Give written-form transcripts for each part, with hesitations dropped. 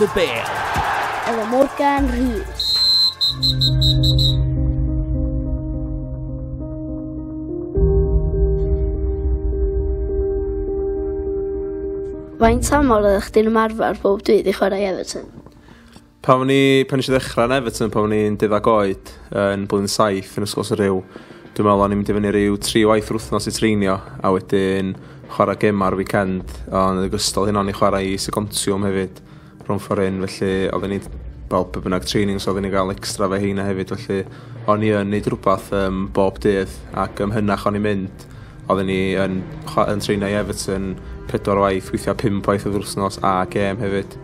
dy bel. Efo Morgan Rhys. Faint aml ydych chi'n ymarfer bob dydd i chwarae Everton? Pan eisiau ddechrau yn Everton, pan o'n 12 oed, yn blwyddyn 7 yn ysgol Sy'n Ryw, dwi'n meddwl o'n i'n mynd i fyny ryw 3 waith yr wythnos i treinio, a wedyn chwarae gem ar weekend, ond yn ogystal hyn o'n i chwarae i Segontiwm hefyd, rhwng ffordd un, felly oedden ni, fel be bynnag trainings, oedden ni gael extra fe heina hefyd, felly o'n i yn neud rhywbeth bob dydd, ac hynach o'n i'n mynd, oedden ni yn treinio i Everton 4 waith, weithiau 5 waith yr wythnos, a gem hefyd.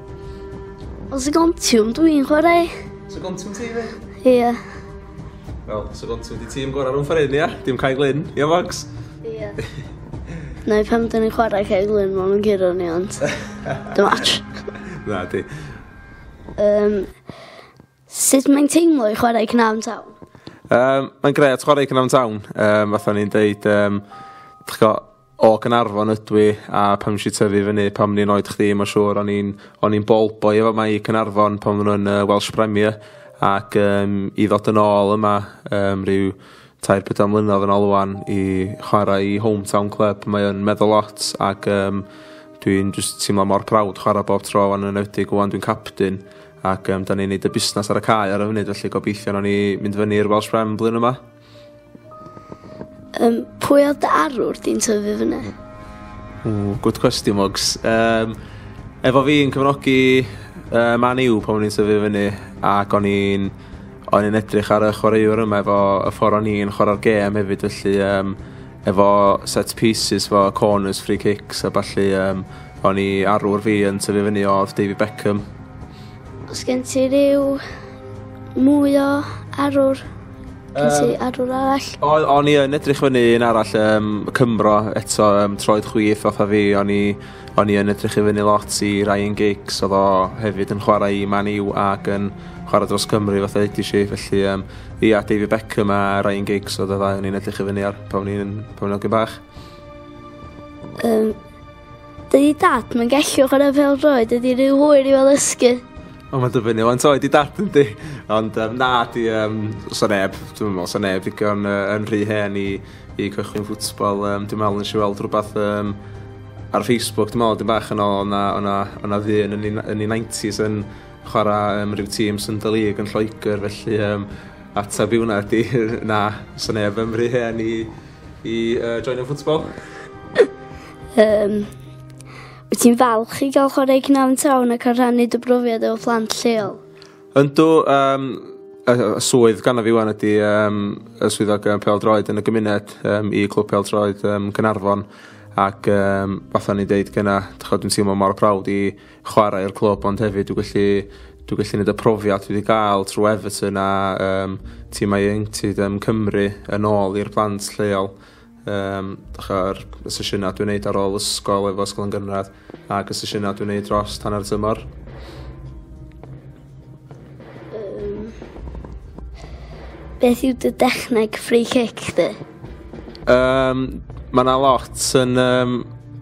O Segontiwm dwi'n chwarae? Segontiwm ti fe? Ie. Wel, Segontiwm di tîm gorau rhwng ffordd un, ia? Dim Cae Glyn, ia Fox? Ie. Neu pam dyn ni'n chwarae Cae Glyn, ma'n nhw'n giro ni, ond dy match. Na, di. Sut mae'n teimlo i chwarae Cnam Tawn? Mae'n gret chwarae Cnam Tawn. Fatha ni'n deud, o Gaernarfon ydw i, a pam eisiau tyfu fyny, pam ni'n oed chdi, mae'n siŵr, o'n i'n bolboi efo mae i Gaernarfon pan nhw'n Welsh Premier, ac i ddod yn ôl yma rhyw 3-4 mlynedd yn ôl wan i chwarae i hometown club, mae'n meddwl lot, ac dwi'n just teimlo mor prawd chwarae bob tro yn enwedig wan dwi'n captain, ac da ni'n neud y busnes ar y cae ar y funud, felly gobeithio o'n i mynd fyny i'r Welsh Premier blwyddyn yma. Pwy oedd dy arwr di'n tyfu fyny? Good question, Mugs. Efo fi'n cyfnogi Man U pan o'n i'n tyfu fyny, ac o'n i'n edrych ar y chwaraewr yma efo y ffordd o'n i'n chwarae'r gêm hefyd, felly efo set pieces, efo corners, free kicks, a balli o'n i arwr fi yn tyfu fyny oedd David Beckham. Os gen ti ryw mwy o arwr? Gen ti arwr arall? O'n i yn edrych fyny un arall Cymro, eto troed chwith fatha fi, o'n i yn edrych i fyny lot i Ryan Giggs, oedd o hefyd yn chwarae i Man U ac yn chwarae dros Cymru fatha edrych i, felly ia, David Beckham a Ryan Giggs oedd o ddau o'n i'n edrych i fyny ar pan o'n i'n bach. Dydy dad, mae'n gallu chwarae pêl-droed, ydy rhyw hwyr i fel ysgu? O, mae'n dibynnu, o'n toed i dad yn di, ond na, dwi'n meddwl, sa neb ddigon yn rhy hen i cychwyn ffwtsbol. Dwi'n meddwl nes i weld rhywbeth ar Facebook, dwi'n meddwl, dwi'n bach yn ôl, o'na ddyn yn ei 90s yn chwarae rhyw tîm Sunday League yn Lloegr, felly ateb i hwnna ydi, na, sa neb yn rhy hen i joinio ffwtsbol. Wyt ti'n falch i gael chwarae Cnam Tawn ac ar rhannu dy brofiad efo plant lleol? Yndw, y swydd gan fi wan ydi y swyddog pêl-droed yn y gymuned i clwb pêl-droed Gaernarfon, ac fatha ni'n deud gyna, dwi'n teimlo mor prawd i chwarae i'r clwb, ond hefyd dwi'n gallu gwneud y profiad dwi wedi gael trwy Everton a tîmau ieuenctid Cymru yn ôl i'r plant lleol. Y sesiynau dwi'n neud ar ôl ysgol efo ysgol yn gynradd, ac y sesiynau dwi'n neud dros hanner tymor. Beth yw dy dechneg free kick di? Mae yna lot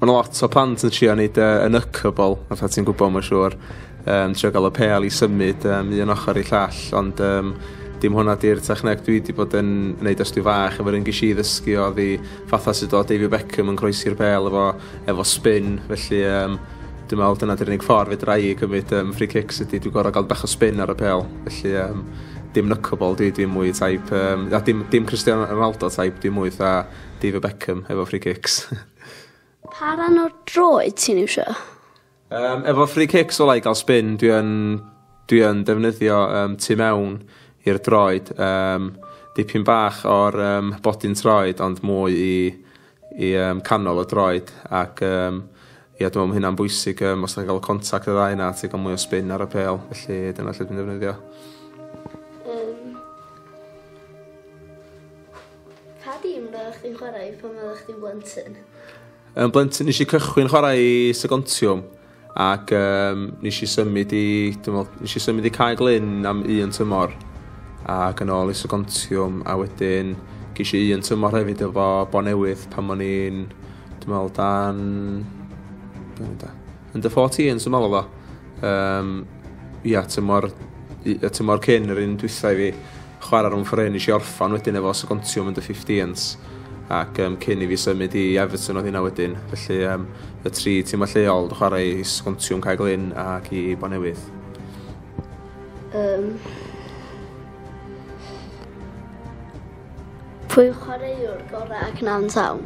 o plant yn trio neud yn ycybol, fatha ti'n gwybod mae'n siŵr, trio gael y pêl i symud un ochr i llall, ond dim hwnna di'r techneg dwi wedi bod yn gwneud os dwi fach, efo'r un gysi ddysgu oedd i fatha sydd o David Beckham yn croesi'r pêl efo spin, felly dwi'n meddwl dyna di'r unig ffordd fedra i gymryd free kicks ydy, dwi'n gorau gael bach o spin ar y pêl, felly dim knuckleball dwi'n mwy type, dim Cristiano Ronaldo type, dwi'n mwy tha David Beckham efo free kicks. Pa ran o'r droed ti'n iwsio? Efo free kicks o lai gael spin, dwi yn defnyddio tu mewn i'r droed, dipyn bach o'r bodyn troed, ond mwy i canol y droed, ac ia, dwi'n meddwl hynna'n bwysig os da gael contact y ddau yna, ti'n cael mwy o spin ar y pêl, felly dyna lle dwi'n defnyddio. Pa dîm roeddech chi'n chwarae pan oeddech chi'n blentyn? Blentyn, nes i cychwyn chwarae i Segontiwm, ac nes i symud i Cae Glyn am 1 tymor, ac yn ôl i Segontiwm, a wedyn ges i 1 tymor hefyd efo Bonewydd pan o'n i'n, dwi'n meddwl, dan under 14, dwi'n meddwl o. ia, tymor cyn yr un dwytha i fi chwarae rhwng ffyren i si orffan wedyn efo Segontiwm yn dy 15s ac cyn i fi symud i Everton oedd hynna wedyn. Felly y 3 tîm lleol chwarae i Segontiwm, Caerglyn ac i Bonewydd. Pwy chwaraewr gorau Cnafon Town?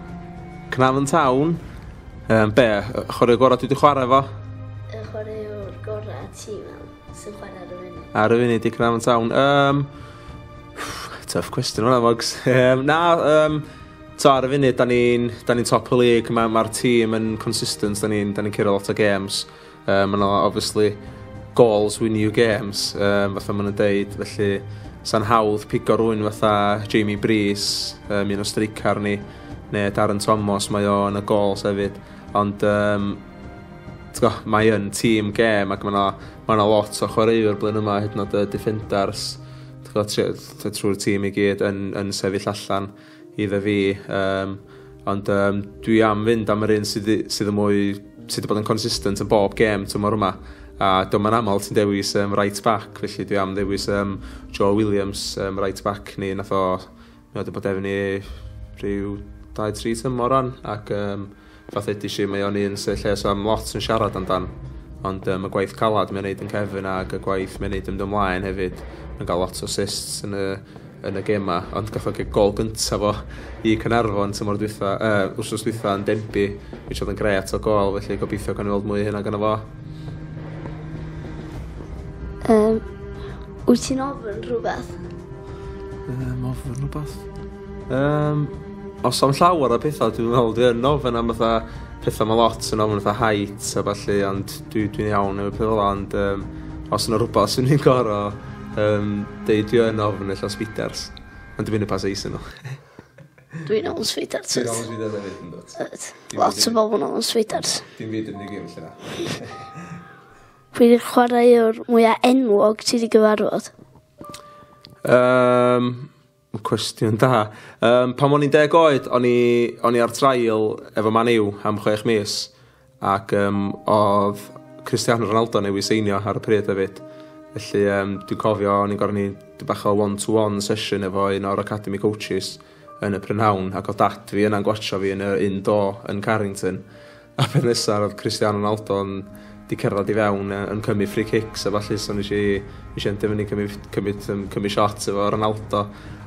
Cnafon Town? Be? Chwarae gorau dwi wedi chwarae fo? Y chwaraewr gorau tîm sy'n chwarae ar y funud. Ar y funud i Cnafon Town? Tough question hwnna, Mogs. Ar y funud, da ni'n top y league, mae'r tîm yn consistent, da ni'n cyrra lot o games. Mae'n obviously goals win you games, fatha ma'n deud, felly sa'n hawdd pigo rhywun fatha Jamie Brees, un o streicar ni, neu Darren Thomas, mae o yn y goals hefyd, ond mae yn tîm game ac mae lot o chwaraewr blwyddyn yma, hyd yn oed y defenders, trwy'r tîm i gyd yn sefyll allan iddo fi, ond dwi am fynd am yr un sydd wedi bod yn consistent yn bob game tymor yma. A dwi'n ma'n aml ti'n dewis right back, felly dwi am dewis Joe Williams, right back ni, nath o wedi bod efo ni rhyw 2-3 tymor ran, ac fath edrych i mae o'n un sy'n lle so am lot yn siarad amdan, ond y gwaith calad mae'n neud yn cefn ac y gwaith mae'n neud yn ymlaen hefyd, mae'n cael lot o assists yn y gema, ond gath o gol gyntaf fo i Caernarfon tymor dwytha, wrsos dwytha yn Denby, which oedd yn gret o gol, felly gobeithio gan i weld mwy hynna gan o fo. Wyt ti'n ofyn rhywbeth? Ofyn rhywbeth? Os am llawer o pethau, dwi'n meddwl, dwi'n ofyn am pethau mae lot yn ofyn fatha height a falle, ond dwi'n iawn efo pethau, ond os yna rhywbeth sy'n ni'n gorau, dwi'n ofyn eich speeders, ond dwi'n mynd i pas eis nhw. Dwi'n ofyn speeders. Dwi'n ofyn speeders hefyd yn dod. Lot o bobl yn ofyn speeders. Dim byd yn ei gym lle. Pwy yw'r chwaraewr mwyaf enwog ti wedi gyfarfod? Cwestiwn da. Pan o'n i'n 10 oed, o'n i ar trail efo Man U am 6 mis, ac oedd Cristiano Ronaldo newydd seinio ar y pryd hefyd. Felly dwi'n cofio, o'n i'n gorau ni bach o one-to-one session efo un o'r academy coaches yn y Prynhawn, ac o dat fi yna'n gwatcho fi yn un do yn Carrington. A peth nesaf oedd Cristiano Ronaldo di cerdded i fewn yn cymryd free kicks a falle, so nes i fyny cymryd shots efo Ronaldo,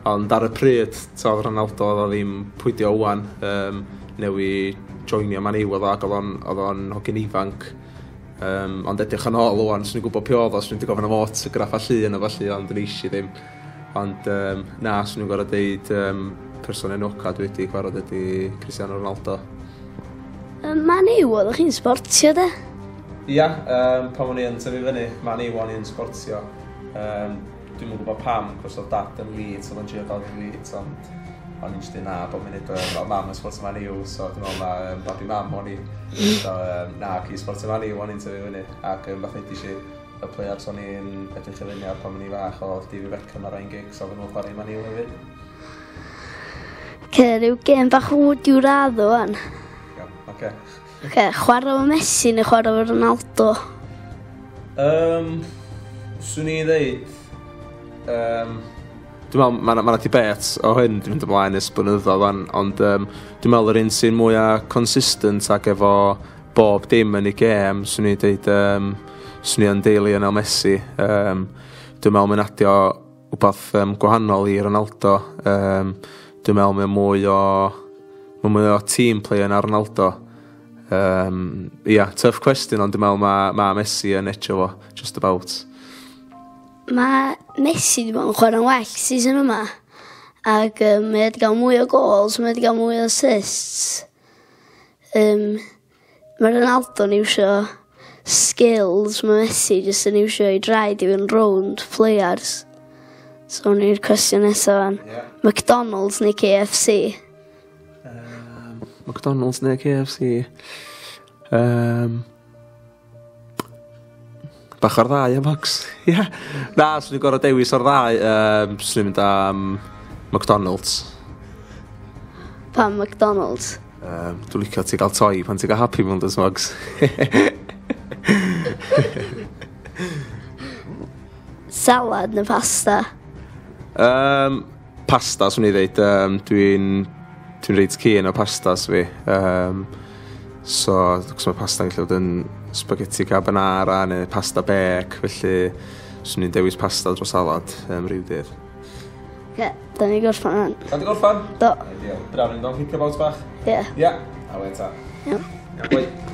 ond ar y pryd oedd Ronaldo oedd ddim pwydio wan, newi joinio Man U oedd o'n hogyn ifanc, ond edrych yn ôl wan, swn i'n gwybod pwy oedd o, swn i'n gofyn am autograff a llun o falle, ond yn eisi ddim, ond na, swn i'n gorau deud person enwca dwi wedi gwarad ydi Cristiano Ronaldo. Man U oedd chi'n sportio de? Ia, pan o'n i yn tyfu fyny, Man U o'n i'n sportio. Dwi'n mwyn gwybod pam, cwrs o dad yn Leeds, oedd yn trio gael i Leeds, ond o'n i'n jyst na, bod mi'n neud o mam yn sportio Man U, so dwi'n meddwl na babi mam o'n i. So, na, ci sportio Man U o'n i'n tyfu fyny, ac fath edrych i y players o'n i'n edrych i fyny ar pan o'n i fach o David Beckham ar ein gigs, oedd nhw'n chwarae Man U hefyd. Rhyw gem bach wwd i'w raddo wan. Oce. Chwarae o Messi neu chwarae o Ronaldo? Swn i'n dweud, dwi'n meddwl mae'na debate o hyn dwi'n mynd ymlaen ys blynyddoedd fan, ond dwi'n meddwl yr un sy'n mwyaf consistent ac efo bob dim yn ei gêm, swn i'n dweud, swn i'n deulu yn el Messi. Dwi'n meddwl mae'n adio wbath gwahanol i Ronaldo. Dwi'n meddwl mae'n mwy o team player na Ronaldo. Tough question, ond dwi'n meddwl mae Messi yn etio fo, just about. Mae Messi wedi bod yn chwarae'n well season yma, ac mae wedi cael mwy o goals, mae wedi cael mwy o assists. Mae Ronaldo yn iwsio skills, mae Messi jyst yn iwsio i draed i fynd round players. So ni'r cwestiwn nesaf fan. McDonald's neu KFC? McDonald's neu KFC? Bach o'r ddau, Mogs. Na, swn i'n gorau dewis o'r ddau. Swn i'n mynd am McDonald's. Pam McDonald's? Dwi'n licio ti gael toi pan ti gael Happy Meal, Mogs. salad neu pasta? Pasta, swn i ddeud. Dwi'n reit keen o pastas fi. So, cos mae pasta'n gallu bod yn spaghetti carbonara neu pasta bec, felly swn i'n dewis pasta dros salad rhyw dydd. Da ni gorffan hwn. Da ni gorffan? Do. Ideal. Brawn ni'n don kick-about bach? Ie. Ie. A we ta. Iawn. Iawn.